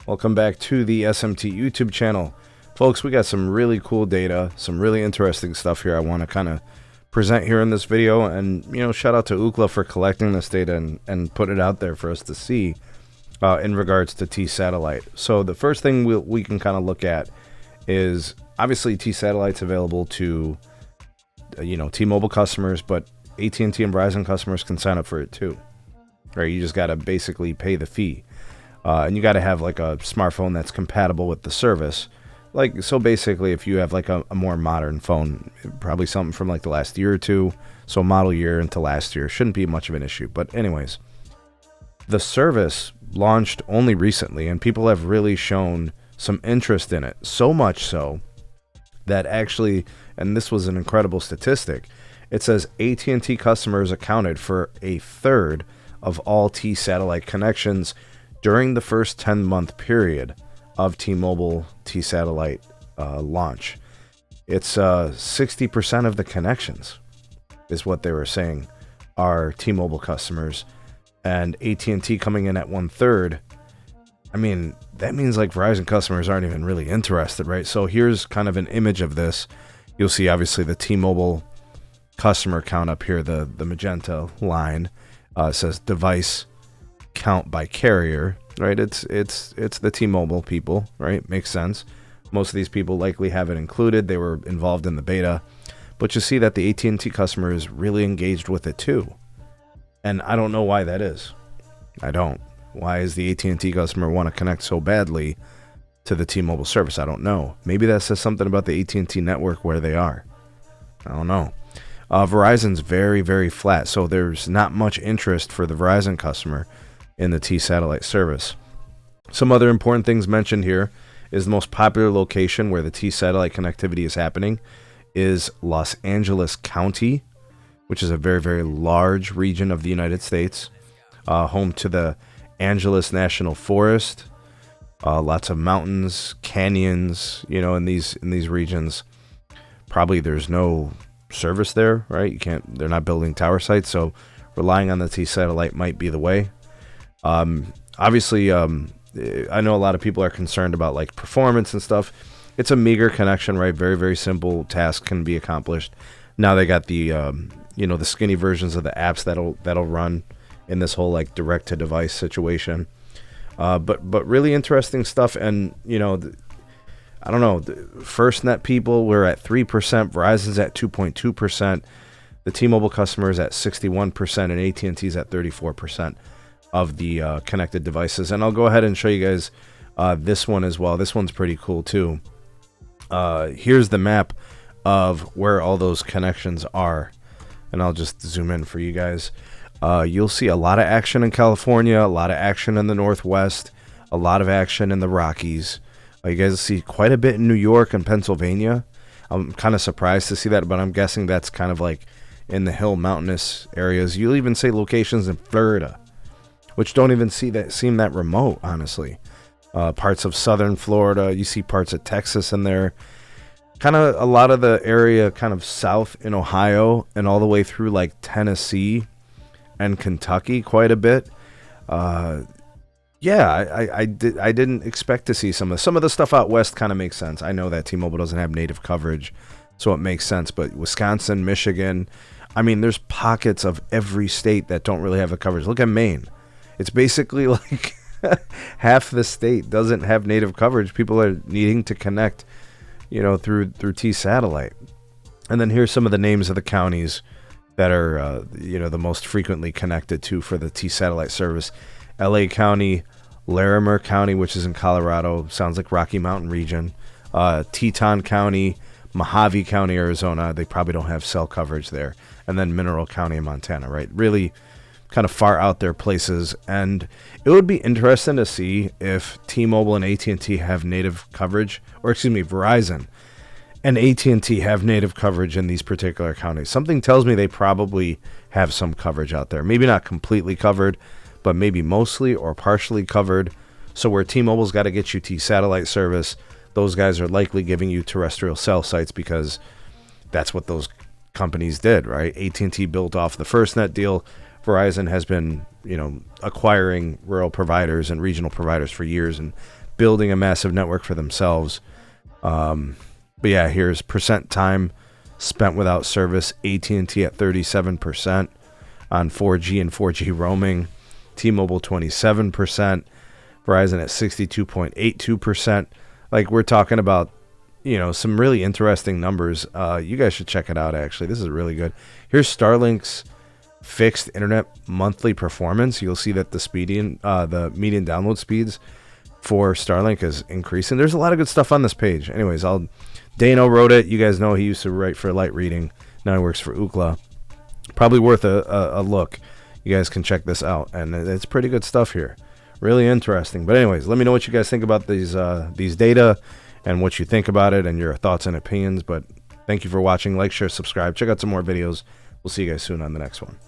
Welcome back to the SMT YouTube channel. Folks, we got some really cool data, some really interesting stuff here I want to kind of present here in this video, and shout out to Ookla for collecting this data and put it out there for us to see in regards to TSatellite. So the first thing we can kind of look at is obviously TSatellite's available to T-Mobile customers, but AT&T and Verizon customers can sign up for it too. Right? You just got to basically pay the fee. And you got to have like a smartphone that's compatible with the service. So basically, if you have like a more modern phone, probably something from like the last year or two, so model year into last year, shouldn't be much of an issue. But anyways, the service launched only recently, and people have really shown some interest in it. So much so that actually, and this was an incredible statistic, it says AT&T customers accounted for a third of all TSatellite connections during the first 10-month period of T-Mobile TSatellite launch. It's 60% of the connections is what they were saying are T-Mobile customers, and AT&T coming in at 1/3. I mean, that means like Verizon customers aren't even really interested, right? So here's kind of an image of this. You'll see obviously the T-Mobile customer count up here, the magenta line. Says device count by carrier, right? It's the T-Mobile people, right? Makes sense. Most of these people likely have it included. They were involved in the beta, but you see that the AT&T customer is really engaged with it too, and I don't know why that is. I don't. Why is the AT&T customer want to connect so badly to the T-Mobile service? I don't know. Maybe that says something about the AT&T network where they are. I don't know. Verizon's very, very flat, so there's not much interest for the Verizon customer in the TSatellite service. Some other important things mentioned here is the most popular location where the TSatellite connectivity is happening is Los Angeles County, which is a very, very large region of the United States, home to the Angeles National Forest, lots of mountains, canyons, in these regions. Probably there's no service there, right? They're not building tower sites, so relying on the TSatellite might be the way. Obviously, I know a lot of people are concerned about like performance and stuff. It's a meager connection, right? Very, very simple task can be accomplished. Now they got the the skinny versions of the apps that'll run in this whole like direct to device situation. But really interesting stuff. And I don't know, the FirstNet people were at 3%, Verizon's at 2.2%, the T-Mobile customers at 61%, and AT&T's at 34% of the connected devices. And I'll go ahead and show you guys this one as well. This one's pretty cool too. Here's the map of where all those connections are, and I'll just zoom in for you guys. You'll see a lot of action in California, a lot of action in the Northwest, a lot of action in the Rockies. You guys see quite a bit in New York and Pennsylvania. I'm kind of surprised to see that, but I'm guessing that's kind of like in the hill mountainous areas. You'll even say locations in Florida, which don't even seem that remote, honestly. Parts of southern Florida, you see parts of Texas in there. Kind of a lot of the area kind of south in Ohio and all the way through like Tennessee and Kentucky quite a bit. I didn't expect to see some of the stuff out west. Kind of makes sense. I know that T-Mobile doesn't have native coverage, so it makes sense. But Wisconsin, Michigan, I mean, there's pockets of every state that don't really have a coverage. Look at Maine. It's basically like half the state doesn't have native coverage. People are needing to connect, through TSatellite. And then here's some of the names of the counties that are, the most frequently connected to for the TSatellite service. LA County, Larimer County, which is in Colorado, sounds like Rocky Mountain region. Teton County, Mojave County, Arizona, they probably don't have cell coverage there. And then Mineral County in Montana, right? Really kind of far out there places. And it would be interesting to see if T-Mobile and AT&T have native coverage, or excuse me, Verizon and AT&T have native coverage in these particular counties. Something tells me they probably have some coverage out there. Maybe not completely covered, but maybe mostly or partially covered. So where T-Mobile's got to get you TSatellite service, those guys are likely giving you terrestrial cell sites because that's what those companies did, right? AT&T built off the FirstNet deal. Verizon has been, acquiring rural providers and regional providers for years and building a massive network for themselves. But yeah, here's percent time spent without service. AT&T at 37% on 4G and 4G roaming. T-Mobile 27%. Verizon at 62.82%. Like, we're talking about, you know, some really interesting numbers. You guys should check it out, actually. This is really good. Here's Starlink's fixed internet monthly performance. You'll see that the median download speeds for Starlink is increasing. There's a lot of good stuff on this page. Anyways, Dano wrote it. You guys know he used to write for Light Reading. Now he works for Ookla. Probably worth a look. You guys can check this out, and it's pretty good stuff here. Really interesting. But anyways, let me know what you guys think about these data and what you think about it and your thoughts and opinions. But thank you for watching. Like, share, subscribe. Check out some more videos. We'll see you guys soon on the next one.